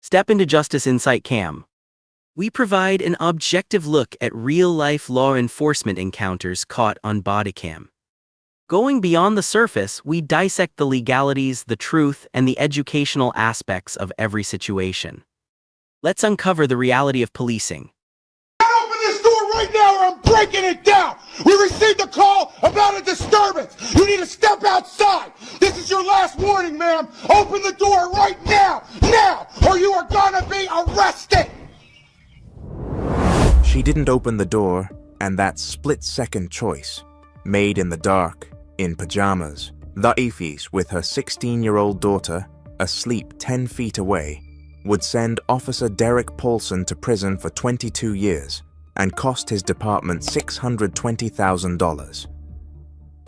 Step into Justice Insight Cam. We provide an objective look at real-life law enforcement encounters caught on bodycam. Going beyond the surface, we dissect the legalities, the truth, and the educational aspects of every situation. Let's uncover the reality of policing. Open this door right now or I'm breaking it down! We received a call about a disturbance! You need to step outside! This is your last warning, ma'am! Open the door right now! Now! Or you are gonna be arrested! She didn't open the door, and that split-second choice, made in the dark, in pajamas, the Ifis with her 16-year-old daughter, asleep 10 feet away, would send Officer Derek Paulson to prison for 22 years and cost his department $620,000.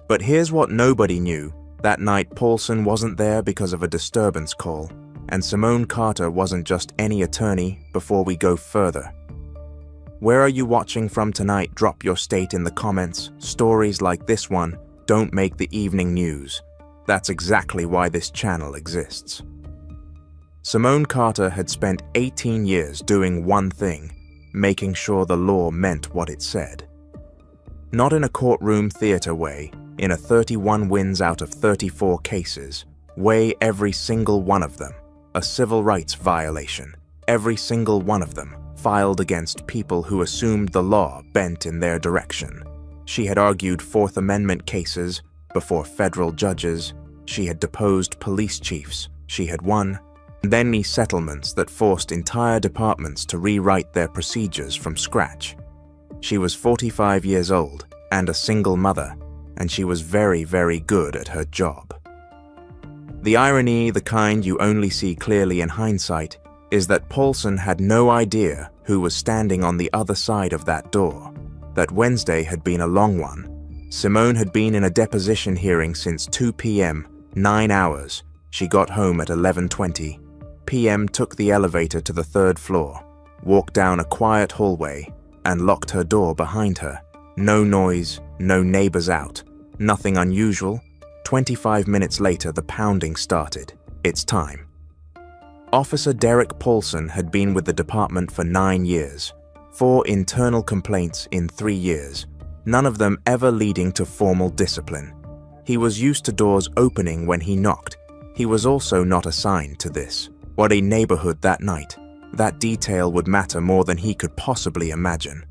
But here's what nobody knew. That night, Paulson wasn't there because of a disturbance call, and Simone Carter wasn't just any attorney. Before we go further, where are you watching from tonight? Drop your state in the comments. Stories like this one don't make the evening news. That's exactly why this channel exists. Simone Carter had spent 18 years doing one thing, making sure the law meant what it said. Not in a courtroom theater way, in a 31 wins out of 34 cases, way every single one of them, a civil rights violation, every single one of them, filed against people who assumed the law bent in their direction. She had argued Fourth Amendment cases before federal judges. She had deposed police chiefs. She had won. Then these settlements that forced entire departments to rewrite their procedures from scratch. She was 45 years old and a single mother, and she was very, very good at her job. The irony, the kind you only see clearly in hindsight, is that Paulson had no idea who was standing on the other side of that door. That Wednesday had been a long one. Simone had been in a deposition hearing since 2 p.m., 9 hours. She got home at 11:20 p.m., took the elevator to the 3rd floor, walked down a quiet hallway, and locked her door behind her. No noise, no neighbors out, nothing unusual. 25 minutes later, the pounding started. It's time. Officer Derek Paulson had been with the department for 9 years, 4 internal complaints in 3 years, none of them ever leading to formal discipline. He was used to doors opening when he knocked. He was also not assigned to this. What a neighborhood that night. That detail would matter more than he could possibly imagine.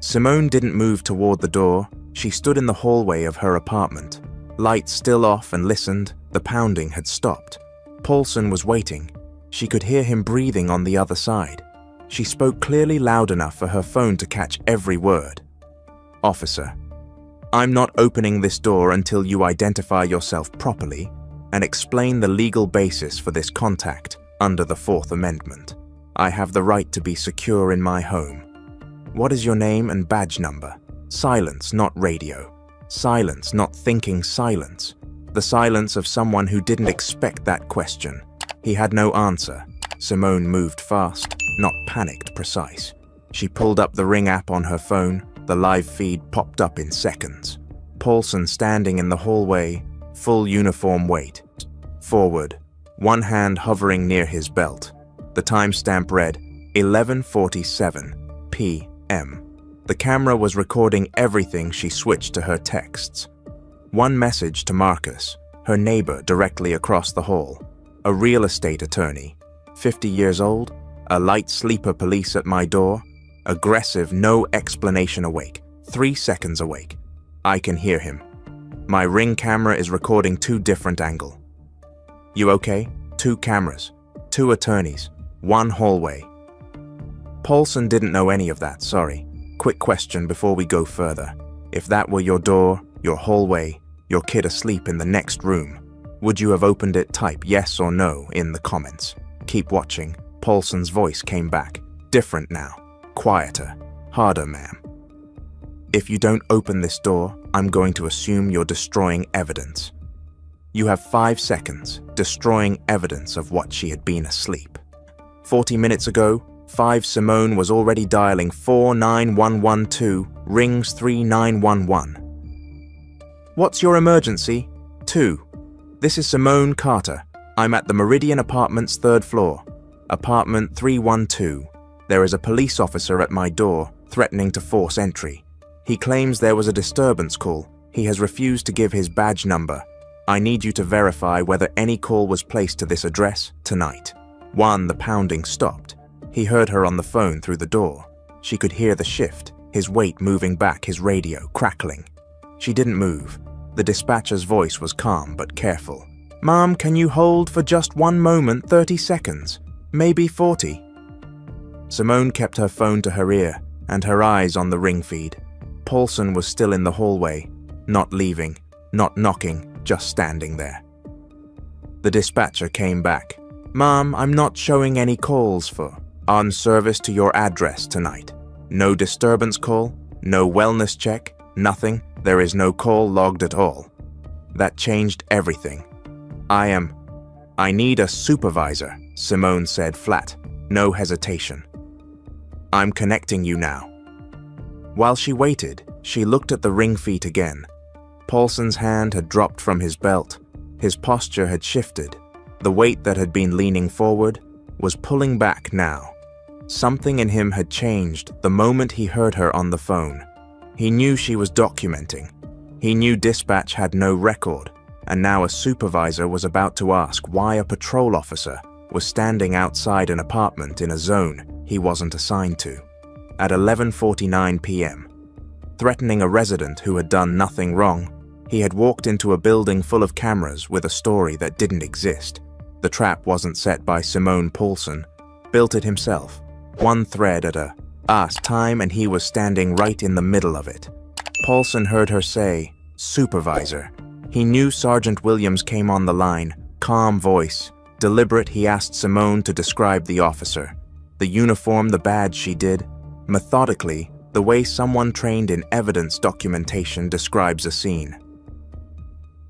Simone didn't move toward the door. She stood in the hallway of her apartment, lights still off, and listened. The pounding had stopped. Paulson was waiting. She could hear him breathing on the other side. She spoke clearly, loud enough for her phone to catch every word. "Officer, I'm not opening this door until you identify yourself properly and explain the legal basis for this contact under the Fourth Amendment. I have the right to be secure in my home. What is your name and badge number?" Silence, not radio. Silence, not thinking silence. The silence of someone who didn't expect that question. He had no answer. Simone moved fast, not panicked, precise. She pulled up the Ring app on her phone. The live feed popped up in seconds. Paulson standing in the hallway, full uniform weight. Forward, one hand hovering near his belt. The timestamp read 11:47 p.m. The camera was recording everything. She switched to her texts. One message to Marcus, her neighbor directly across the hall. A real estate attorney, 50 years old, a light sleeper, police at my door, aggressive, no explanation, awake, 3 seconds awake. I can hear him. My Ring camera is recording 2 different angles. You okay? 2 cameras, 2 attorneys, 1 hallway. Paulson didn't know any of that, sorry. Quick question before we go further. If that were your door, your hallway, your kid asleep in the next room, would you have opened it? Type yes or no in the comments. Keep watching. Paulson's voice came back. Different now. Quieter. Harder, ma'am. If you don't open this door, I'm going to assume you're destroying evidence. You have 5 seconds, destroying evidence of what she had been asleep. 40 minutes ago, 5 Simone was already dialing 49112, rings 3911. What's your emergency? 2. This is Simone Carter. I'm at the Meridian Apartments 3rd floor. Apartment 312. There is a police officer at my door, threatening to force entry. He claims there was a disturbance call. He has refused to give his badge number. I need you to verify whether any call was placed to this address tonight. 1. The pounding stopped. He heard her on the phone through the door. She could hear the shift, his weight moving back, his radio crackling. She didn't move. The dispatcher's voice was calm but careful. Mom, can you hold for just 1 moment, 30 seconds? Maybe 40. Simone kept her phone to her ear and her eyes on the ring feed. Paulson was still in the hallway, not leaving, not knocking, just standing there. The dispatcher came back. Mom, I'm not showing any calls for on service to your address tonight. No disturbance call, no wellness check, nothing. There is no call logged at all. That changed everything. I need a supervisor, Simone said flat, no hesitation. I'm connecting you now. While she waited, she looked at the ring feet again. Paulson's hand had dropped from his belt. His posture had shifted. The weight that had been leaning forward was pulling back now. Something in him had changed the moment he heard her on the phone. He knew she was documenting. He knew dispatch had no record, and now a supervisor was about to ask why a patrol officer was standing outside an apartment in a zone he wasn't assigned to. At 11:49 p.m., threatening a resident who had done nothing wrong, he had walked into a building full of cameras with a story that didn't exist. The trap wasn't set by Simone Paulson, built it himself. One thread at a time, and he was standing right in the middle of it. Paulson heard her say, "Supervisor." He knew Sergeant Williams came on the line, calm voice. Deliberate, he asked Simone to describe the officer. The uniform, the badge she did. Methodically, the way someone trained in evidence documentation describes a scene.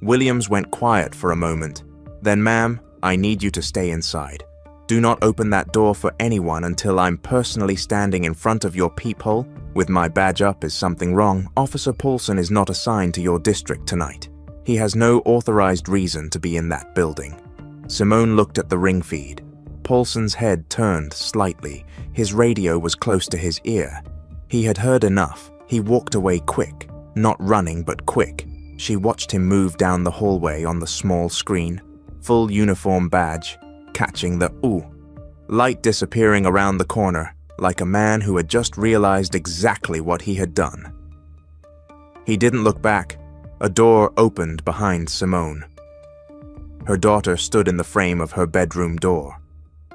Williams went quiet for a moment. Then, ma'am, I need you to stay inside. Do not open that door for anyone until I'm personally standing in front of your peephole. With my badge up, is something wrong? Officer Paulson is not assigned to your district tonight. He has no authorized reason to be in that building. Simone looked at the ring feed. Paulson's head turned slightly. His radio was close to his ear. He had heard enough. He walked away quick. Not running, but quick. She watched him move down the hallway on the small screen. Full uniform badge, catching the ooh. Light disappearing around the corner, like a man who had just realized exactly what he had done. He didn't look back. A door opened behind Simone. Her daughter stood in the frame of her bedroom door.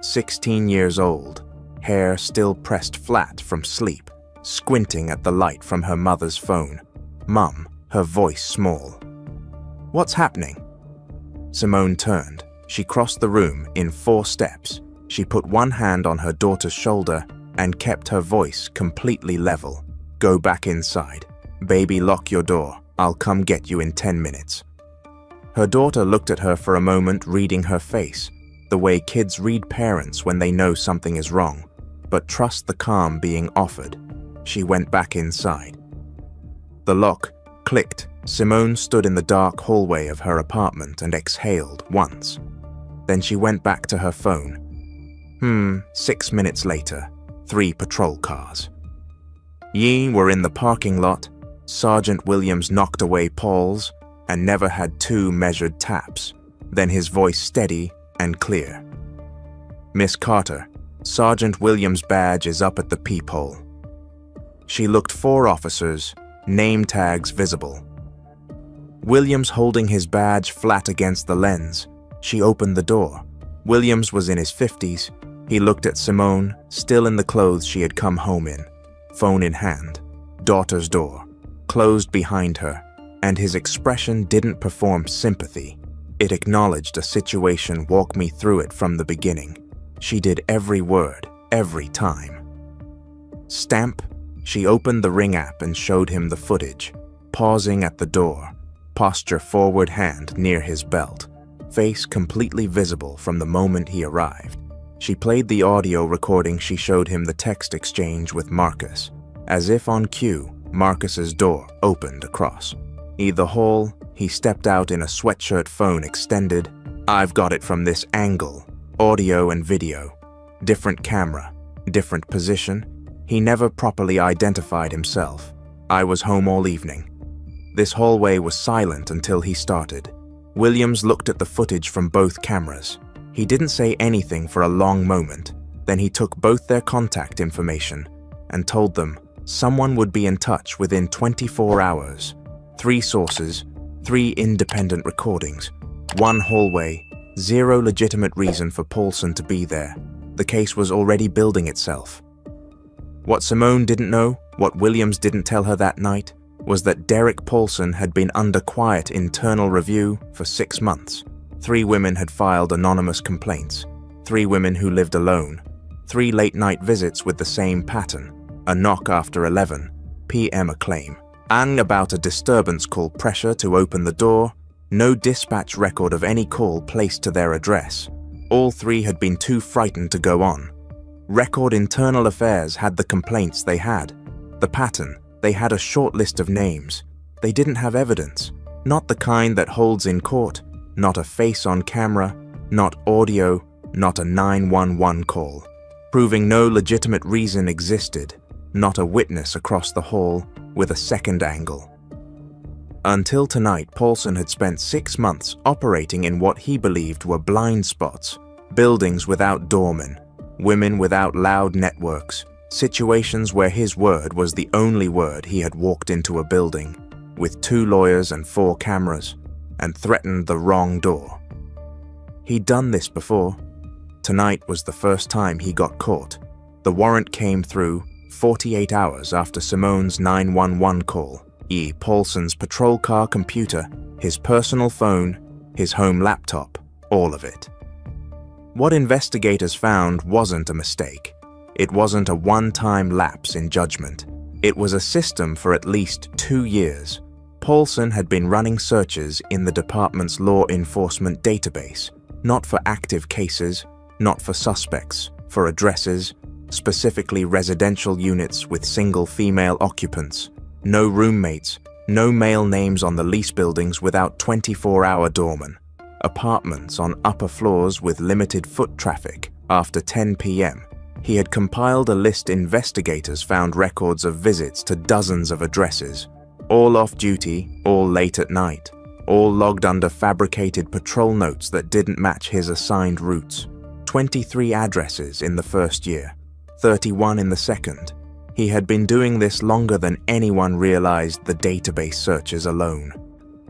16 years old, hair still pressed flat from sleep, squinting at the light from her mother's phone. Mum, her voice small. What's happening? Simone turned. She crossed the room in 4 steps. She put one hand on her daughter's shoulder and kept her voice completely level. Go back inside. Baby, lock your door. I'll come get you in 10 minutes. Her daughter looked at her for a moment, reading her face, the way kids read parents when they know something is wrong, but trust the calm being offered. She went back inside. The lock clicked. Simone stood in the dark hallway of her apartment and exhaled once. Then she went back to her phone. 6 minutes later, 3 patrol cars. Ye were in the parking lot. Sergeant Williams knocked away Paul's and never had 2 measured taps. Then his voice steady and clear. Miss Carter, Sergeant Williams' badge is up at the peephole. She looked 4 officers, name tags visible. Williams holding his badge flat against the lens. She opened the door. Williams was in his 50s. He looked at Simone, still in the clothes she had come home in, phone in hand. Daughter's door closed behind her, and his expression didn't perform sympathy. It acknowledged a situation. Walk me through it from the beginning. She did every word, every time. Stamp. She opened the Ring app and showed him the footage, pausing at the door, posture forward, hand near his belt, face completely visible from the moment he arrived. She played the audio recording. She showed him the text exchange with Marcus. As if on cue, Marcus's door opened across the hall. He stepped out in a sweatshirt, phone extended. I've got it from this angle, audio and video. Different camera, different position. He never properly identified himself. I was home all evening. This hallway was silent until he started. Williams looked at the footage from both cameras. He didn't say anything for a long moment. Then he took both their contact information and told them someone would be in touch within 24 hours. 3 sources, 3 independent recordings, 1 hallway, 0 legitimate reason for Paulson to be there. The case was already building itself. What Simone didn't know, what Williams didn't tell her that night, was that Derek Paulson had been under quiet internal review for 6 months. 3 women had filed anonymous complaints. 3 women who lived alone. 3 late-night visits with the same pattern. A knock after 11 p.m. a claim. And about a disturbance call pressure to open the door. No dispatch record of any call placed to their address. All 3 had been too frightened to go on. Record Internal Affairs had the complaints they had. The pattern, they had a short list of names. They didn't have evidence. Not the kind that holds in court. Not a face on camera. Not audio. Not a 911 call. Proving no legitimate reason existed. Not a witness across the hall with a second angle. Until tonight, Paulson had spent 6 months operating in what he believed were blind spots. Buildings without doormen. Women without loud networks, situations where his word was the only word. He had walked into a building with 2 lawyers and 4 cameras and threatened the wrong door. He'd done this before. Tonight was the first time he got caught. The warrant came through 48 hours after Simone's 911 call. Paulson's patrol car computer, his personal phone, his home laptop, all of it. What investigators found wasn't a mistake. It wasn't a one-time lapse in judgment. It was a system for at least 2 years. Paulson had been running searches in the department's law enforcement database, not for active cases, not for suspects, for addresses, specifically residential units with single female occupants, no roommates, no male names on the lease buildings without 24-hour doormen. Apartments on upper floors with limited foot traffic after 10 p.m. He had compiled a list. Investigators found records of visits to dozens of addresses, all off-duty, all late at night, all logged under fabricated patrol notes that didn't match his assigned routes. 23 addresses in the first year, 31 in the second. He had been doing this longer than anyone realized. The database searches alone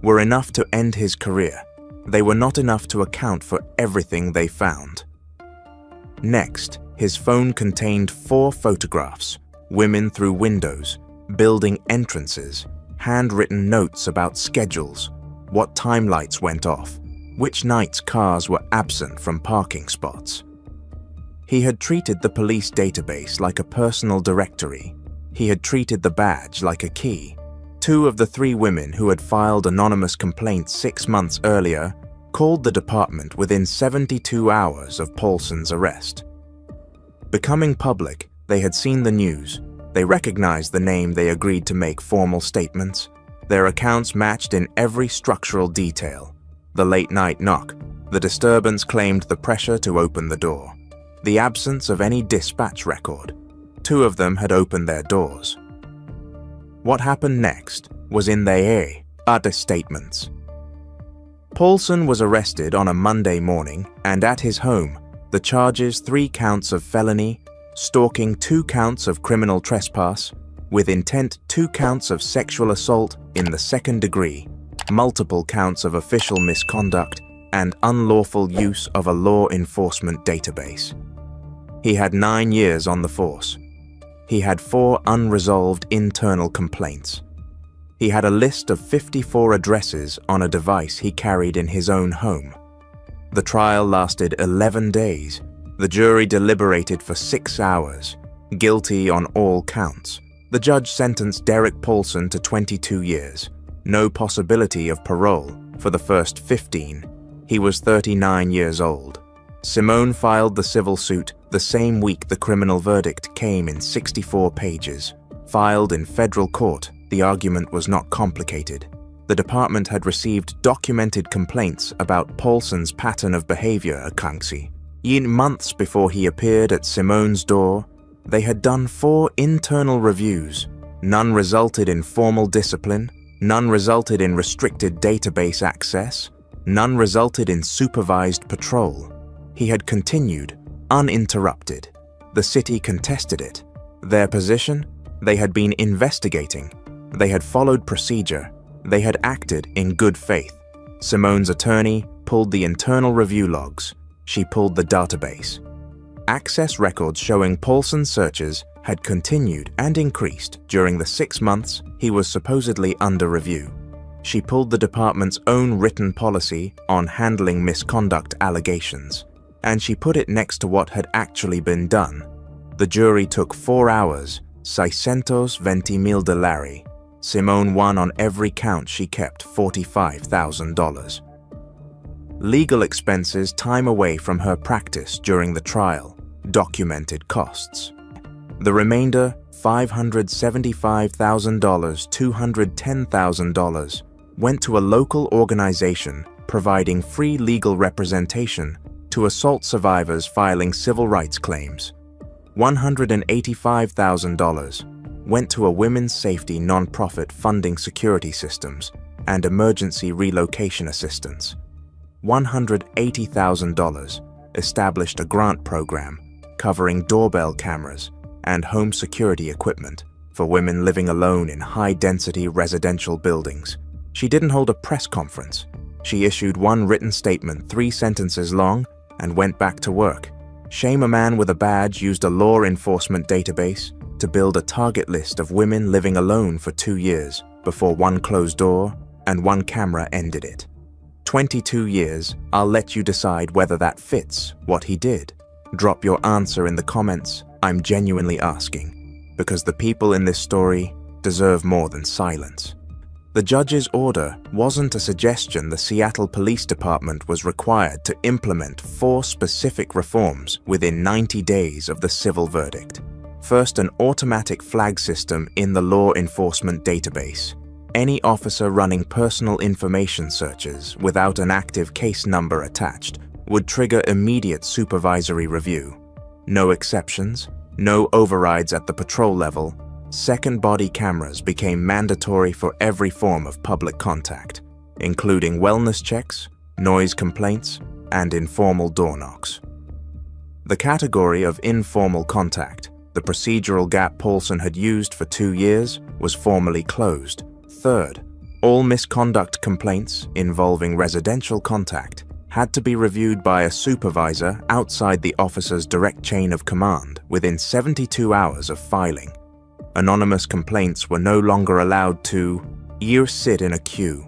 were enough to end his career. They were not enough to account for everything they found. Next, his phone contained 4 photographs, women through windows, building entrances, handwritten notes about schedules, what time lights went off, which nights cars were absent from parking spots. He had treated the police database like a personal directory. He had treated the badge like a key. 2 of the 3 women who had filed anonymous complaints 6 months earlier called the department within 72 hours of Paulson's arrest. Becoming public, they had seen the news. They recognized the name. They agreed to make formal statements. Their accounts matched in every structural detail. The late-night knock, the disturbance claimed the pressure to open the door, the absence of any dispatch record. 2 of them had opened their doors. What happened next was in their other statements. Paulson was arrested on a Monday morning, and at his home, the charges: 3 counts of felony, stalking, 2 counts of criminal trespass, with intent, 2 counts of sexual assault in the 2nd degree, multiple counts of official misconduct, and unlawful use of a law enforcement database. He had 9 years on the force. He had 4 unresolved internal complaints. He had a list of 54 addresses on a device he carried in his own home. The trial lasted 11 days. The jury deliberated for 6 hours, guilty on all counts. The judge sentenced Derek Paulson to 22 years, no possibility of parole for the first 15. He was 39 years old. Simone filed the civil suit the same week the criminal verdict came in 64 pages. Filed in federal court, the argument was not complicated. The department had received documented complaints about Paulson's pattern of behavior. In months before he appeared at Simone's door, they had done 4 internal reviews. None resulted in formal discipline, none resulted in restricted database access, none resulted in supervised patrol. He had continued, uninterrupted. The city contested it. Their position? They had been investigating. They had followed procedure. They had acted in good faith. Simone's attorney pulled the internal review logs. She pulled the database. Access records showing Paulson's searches had continued and increased during the 6 months he was supposedly under review. She pulled the department's own written policy on handling misconduct allegations, and she put it next to what had actually been done. The jury took 4 hours, $620,000. Simone won on every count. She kept $45,000. Legal expenses, time away from her practice during the trial, documented costs. The remainder, $575,000, $210,000, went to a local organization providing free legal representation to assault survivors filing civil rights claims. $185,000 went to a women's safety nonprofit funding security systems and emergency relocation assistance. $180,000 established a grant program covering doorbell cameras and home security equipment for women living alone in high-density residential buildings. She didn't hold a press conference. She issued one written statement 3 sentences long and went back to work. Shame a Man with a Badge used a law enforcement database to build a target list of women living alone for 2 years before one closed door and one camera ended it. 22 years, I'll let you decide whether that fits what he did. Drop your answer in the comments. I'm genuinely asking, because the people in this story deserve more than silence. The judge's order wasn't a suggestion. The Seattle Police Department was required to implement 4 specific reforms within 90 days of the civil verdict. First, an automatic flag system in the law enforcement database. Any officer running personal information searches without an active case number attached would trigger immediate supervisory review. No exceptions, no overrides at the patrol level. Second, body cameras became mandatory for every form of public contact, including wellness checks, noise complaints, and informal door knocks. The category of informal contact, the procedural gap Paulson had used for 2 years, was formally closed. Third, all misconduct complaints involving residential contact had to be reviewed by a supervisor outside the officer's direct chain of command within 72 hours of filing. Anonymous complaints were no longer allowed to sit in a queue.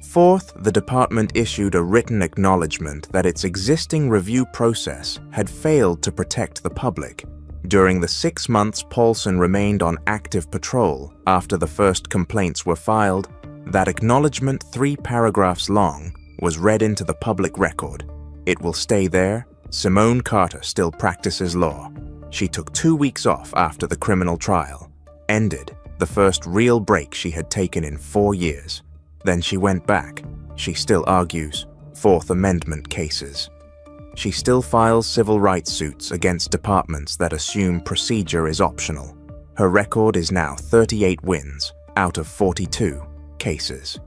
Fourth, the department issued a written acknowledgement that its existing review process had failed to protect the public. During the 6 months Paulson remained on active patrol after the first complaints were filed, that acknowledgement, 3 paragraphs long, was read into the public record. It will stay there. Simone Carter still practices law. She took 2 weeks off after the criminal trial, ended the first real break she had taken in 4 years. Then she went back. She still argues 4th Amendment cases. She still files civil rights suits against departments that assume procedure is optional. Her record is now 38 wins out of 42 cases.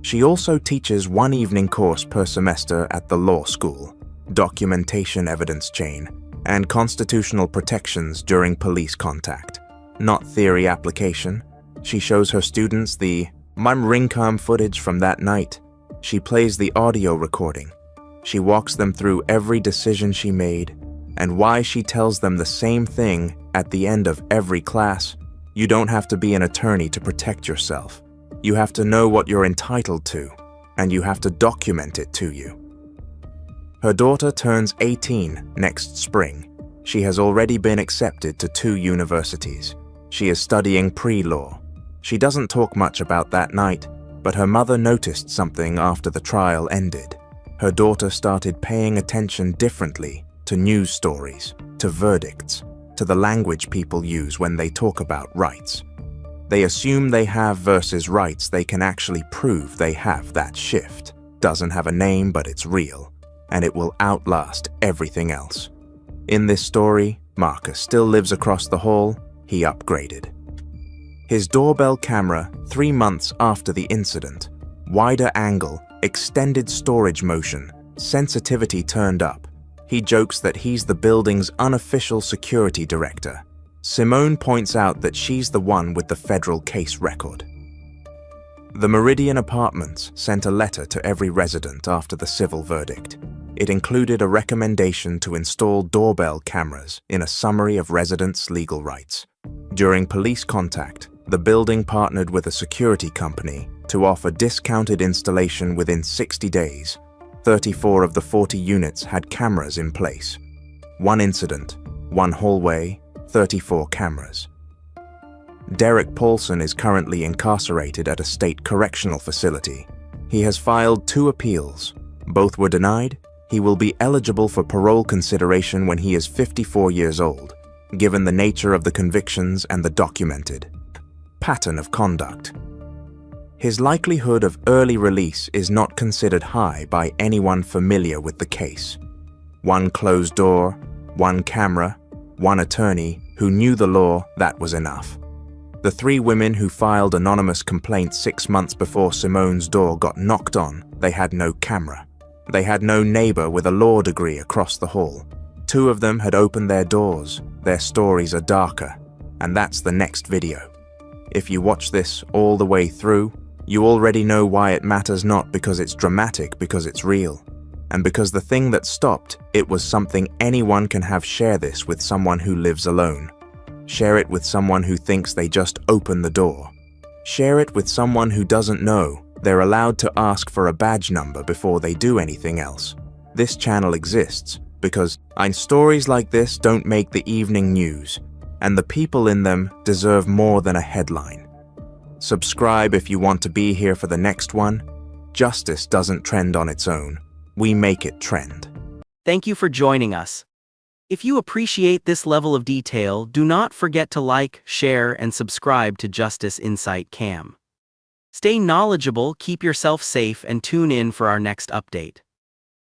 She also teaches 1 evening course per semester at the law school, documentation evidence chain, and constitutional protections during police contact. Not theory application. She shows her students the ring cam footage from that night. She plays the audio recording. She walks them through every decision she made and why she tells them the same thing at the end of every class. You don't have to be an attorney to protect yourself. You have to know what you're entitled to, and you have to document it to you. Her daughter turns 18 next spring. She has already been accepted to 2 universities. She is studying pre-law. She doesn't talk much about that night, but her mother noticed something after the trial ended. Her daughter started paying attention differently to news stories, to verdicts, to the language people use when they talk about rights. They assume they have versus rights. They can actually prove they have that shift. Doesn't have a name, but it's real. and it will outlast everything else. In this story, Marcus still lives across the hall. He upgraded his doorbell camera 3 months after the incident. Wider angle, extended storage motion, sensitivity turned up. He jokes that he's the building's unofficial security director. Simone points out that she's the one with the federal case record. The Meridian Apartments sent a letter to every resident after the civil verdict. It included a recommendation to install doorbell cameras in a summary of residents' legal rights. During police contact, the building partnered with a security company to offer discounted installation within 60 days. 34 of the 40 units had cameras in place. 1 incident, 1 hallway, 34 cameras. Derek Paulson is currently incarcerated at a state correctional facility. He has filed 2 appeals. Both were denied. He will be eligible for parole consideration when he is 54 years old, given the nature of the convictions and the documented pattern of conduct. His likelihood of early release is not considered high by anyone familiar with the case. 1 closed door, 1 camera, 1 attorney who knew the law, that was enough. The 3 women who filed anonymous complaints 6 months before Simone's door got knocked on, they had no camera. They had no neighbor with a law degree across the hall. 2 of them had opened their doors. Their stories are darker, and that's the next video. If you watch this all the way through, you already know why it matters, not because it's dramatic, because it's real. And because the thing that stopped, it was something anyone can have. Share this with someone who lives alone. Share it with someone who thinks they just opened the door. Share it with someone who doesn't know they're allowed to ask for a badge number before they do anything else. This channel exists because stories like this don't make the evening news, and the people in them deserve more than a headline. Subscribe if you want to be here for the next one. Justice doesn't trend on its own. We make it trend. Thank you for joining us. If you appreciate this level of detail, do not forget to like, share, and subscribe to Justice Insight Cam. Stay knowledgeable, keep yourself safe, and tune in for our next update.